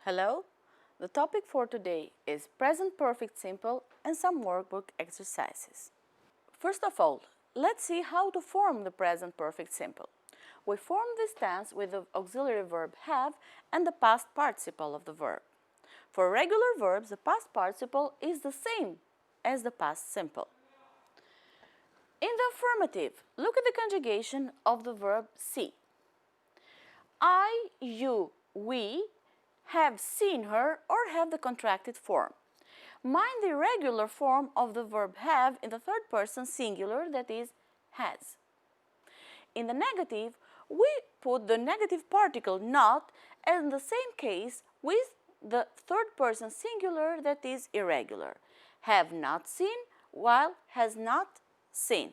Hello, the topic for today is present perfect simple and some workbook exercises. First of all, let's see how to form the present perfect simple. We form this tense with the auxiliary verb have and the past participle of the verb. For regular verbs, the past participle is the same as the past simple. In the affirmative, look at the conjugation of the verb see. I, you, we have seen her or have the contracted form. Mind the irregular form of the verb have in the third person singular, that is, has. In the negative, we put the negative particle not, and in the same case with the third person singular, that is irregular. Have not seen while has not seen.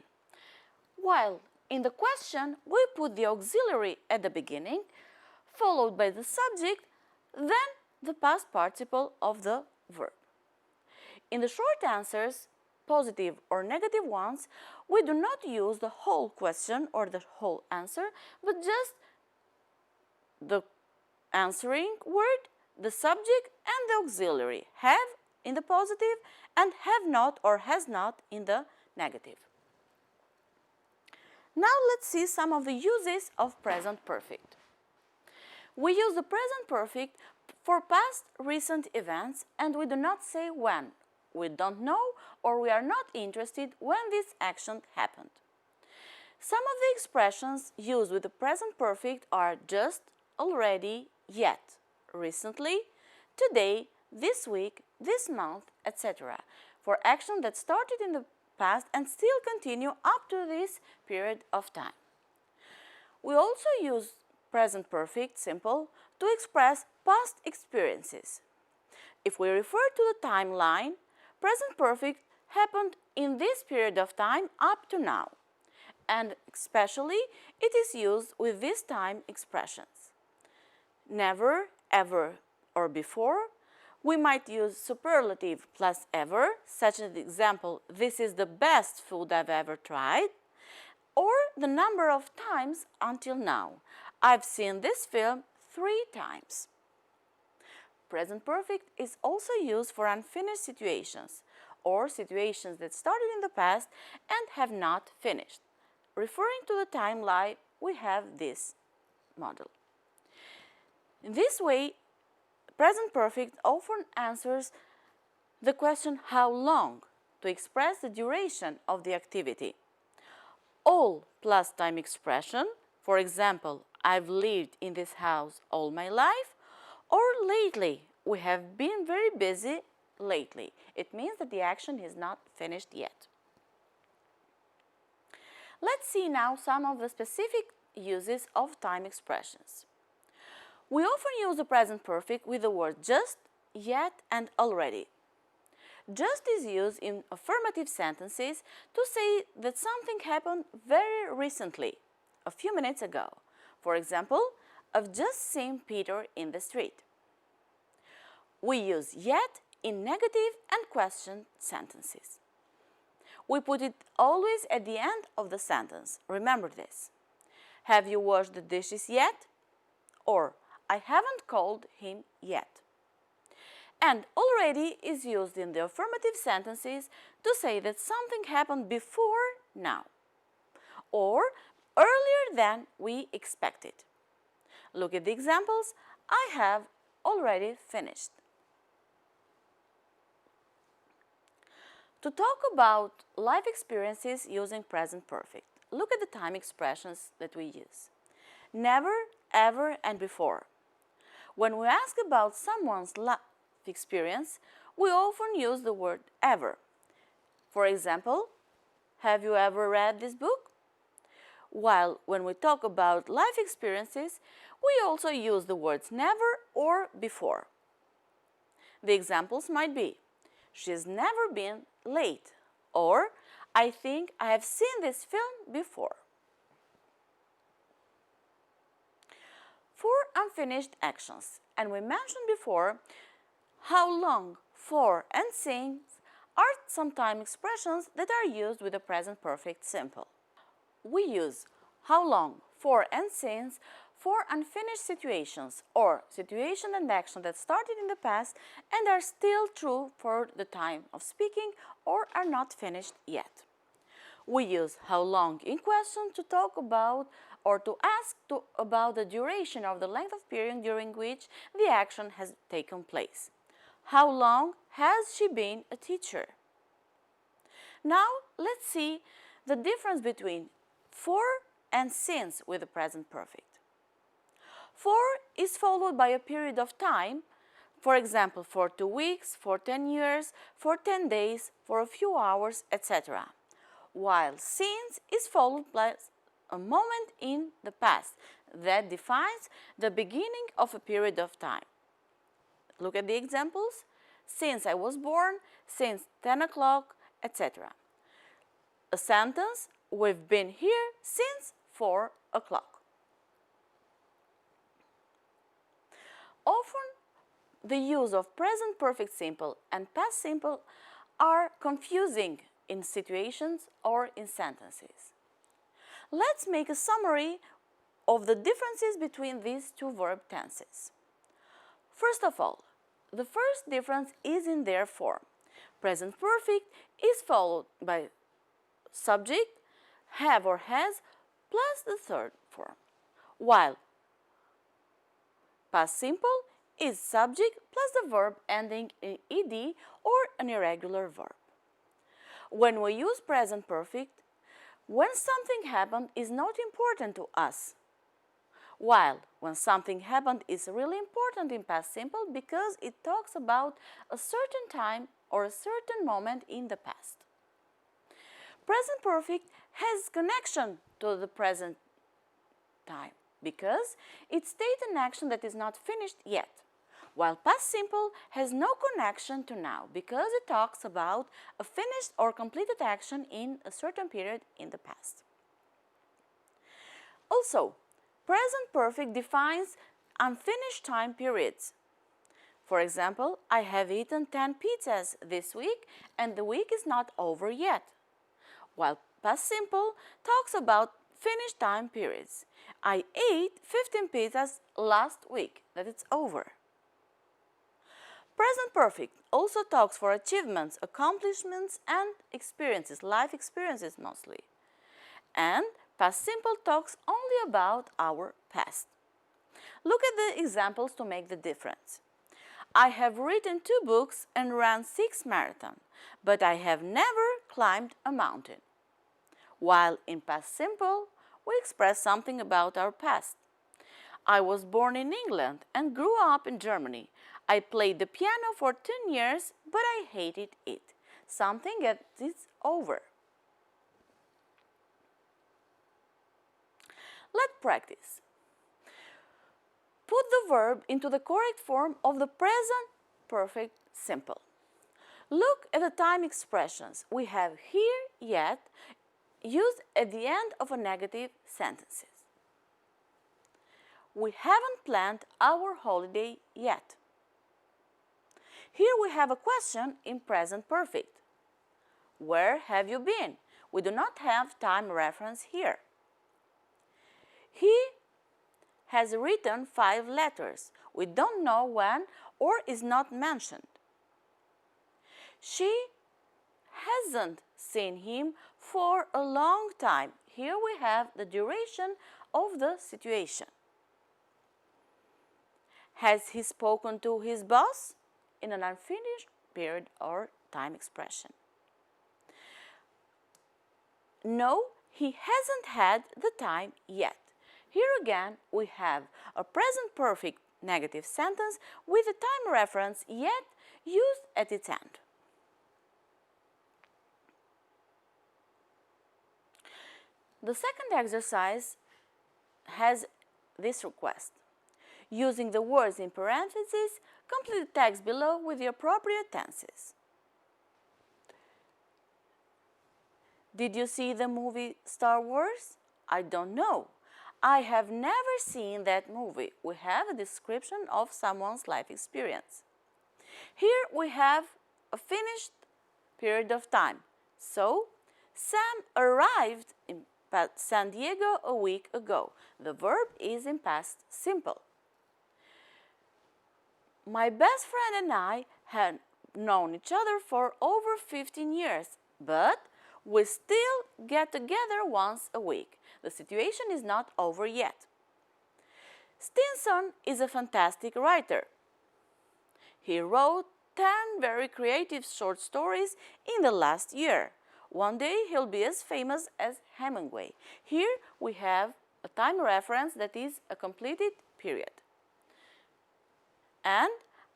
While in the question, we put the auxiliary at the beginning, followed by the subject, then the past participle of the verb. In the short answers, positive or negative ones, we do not use the whole question or the whole answer, but just the answering word, the subject, and the auxiliary, have in the positive and have not or has not in the negative. Now let's see some of the uses of present perfect. We use the present perfect for past recent events and we do not say when. We don't know or we are not interested when this action happened. Some of the expressions used with the present perfect are just, already, yet, recently, today, this week, this month, etc. for action that started in the past and still continue up to this period of time. We also use present perfect simple to express past experiences. If we refer to the timeline, present perfect happened in this period of time up to now, and especially it is used with this time expressions. Never, ever, or before. We might use superlative plus ever, such as the example, this is the best food I've ever tried, or the number of times until now. I've seen this film 3 times. Present perfect is also used for unfinished situations or situations that started in the past and have not finished. Referring to the timeline, we have this model. In this way, present perfect often answers the question how long to express the duration of the activity. All plus time expression, for example, I've lived in this house all my life, or lately, we have been very busy lately. It means that the action is not finished yet. Let's see now some of the specific uses of time expressions. We often use the present perfect with the word just, yet, and already. Just is used in affirmative sentences to say that something happened very recently, a few minutes ago. For example, I've just seen Peter in the street. We use yet in negative and question sentences. We put it always at the end of the sentence. Remember this. Have you washed the dishes yet? Or I haven't called him yet. And already is used in the affirmative sentences to say that something happened before now, or earlier than we expected. Look at the examples. I have already finished. To talk about life experiences using present perfect, look at the time expressions that we use. Never, ever, and before. When we ask about someone's life experience, we often use the word ever. For example, have you ever read this book? While when we talk about life experiences, we also use the words never or before. The examples might be, she's never been late, or I think I have seen this film before. For unfinished actions, and we mentioned before, how long, for, and since are some time expressions that are used with the present perfect simple. We use how long, for, and since for unfinished situations or situation and action that started in the past and are still true for the time of speaking or are not finished yet. We use how long in question to talk about or to ask about the duration or the length of period during which the action has taken place. How long has she been a teacher? Now let's see the difference between for and since with the present perfect. For is followed by a period of time, for example, for 2 weeks, for 10 years, for 10 days, for a few hours, etc. While since is followed by a moment in the past that defines the beginning of a period of time. Look at the examples. Since I was born, since 10 o'clock, etc. A sentence, we've been here since 4 o'clock. Often, the use of present perfect simple and past simple are confusing in situations or in sentences. Let's make a summary of the differences between these two verb tenses. First of all, the first difference is in their form. Present perfect is followed by subject, have or has, plus the third form, while past simple is subject plus the verb ending in ed or an irregular verb. When we use present perfect, when something happened is not important to us, while when something happened is really important in past simple because it talks about a certain time or a certain moment in the past. Present perfect has connection to the present time because it states an action that is not finished yet, while past simple has no connection to now because it talks about a finished or completed action in a certain period in the past. Also, present perfect defines unfinished time periods. For example, I have eaten 10 pizzas this week and the week is not over yet, while past simple talks about finished time periods. I ate 15 pizzas last week, that it's over. Present perfect also talks for achievements, accomplishments, and experiences, life experiences mostly. And past simple talks only about our past. Look at the examples to make the difference. I have written 2 books and ran 6 marathons, but I have never climbed a mountain. While in past simple, we express something about our past. I was born in England and grew up in Germany. I played the piano for 10 years, but I hated it. Something that is over. Let's practice. Put the verb into the correct form of the present perfect simple. Look at the time expressions we have here yet used at the end of a negative sentences. We haven't planned our holiday yet. Here we have a question in present perfect. Where have you been? We do not have time reference here. He has written 5 letters. We don't know when or is not mentioned. She hasn't seen him for a long time. Here we have the duration of the situation. Has he spoken to his boss? In an unfinished period or time expression. No, he hasn't had the time yet. Here again we have a present perfect negative sentence with a time reference yet used at its end. The second exercise has this request. Using the words in parentheses, complete the text below with the appropriate tenses. Did you see the movie Star Wars? I don't know. I have never seen that movie. We have a description of someone's life experience. Here we have a finished period of time. So, Sam arrived in San Diego a week ago. The verb is in past simple. My best friend and I had known each other for over 15 years, but we still get together once a week. The situation is not over yet. Stinson is a fantastic writer. He wrote 10 very creative short stories in the last year. One day he'll be as famous as Hemingway. Here we have a time reference that is a completed period. And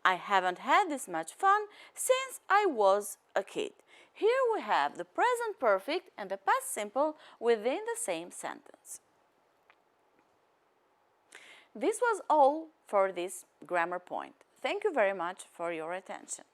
I haven't had this much fun since I was a kid. Here we have the present perfect and the past simple within the same sentence. This was all for this grammar point. Thank you very much for your attention.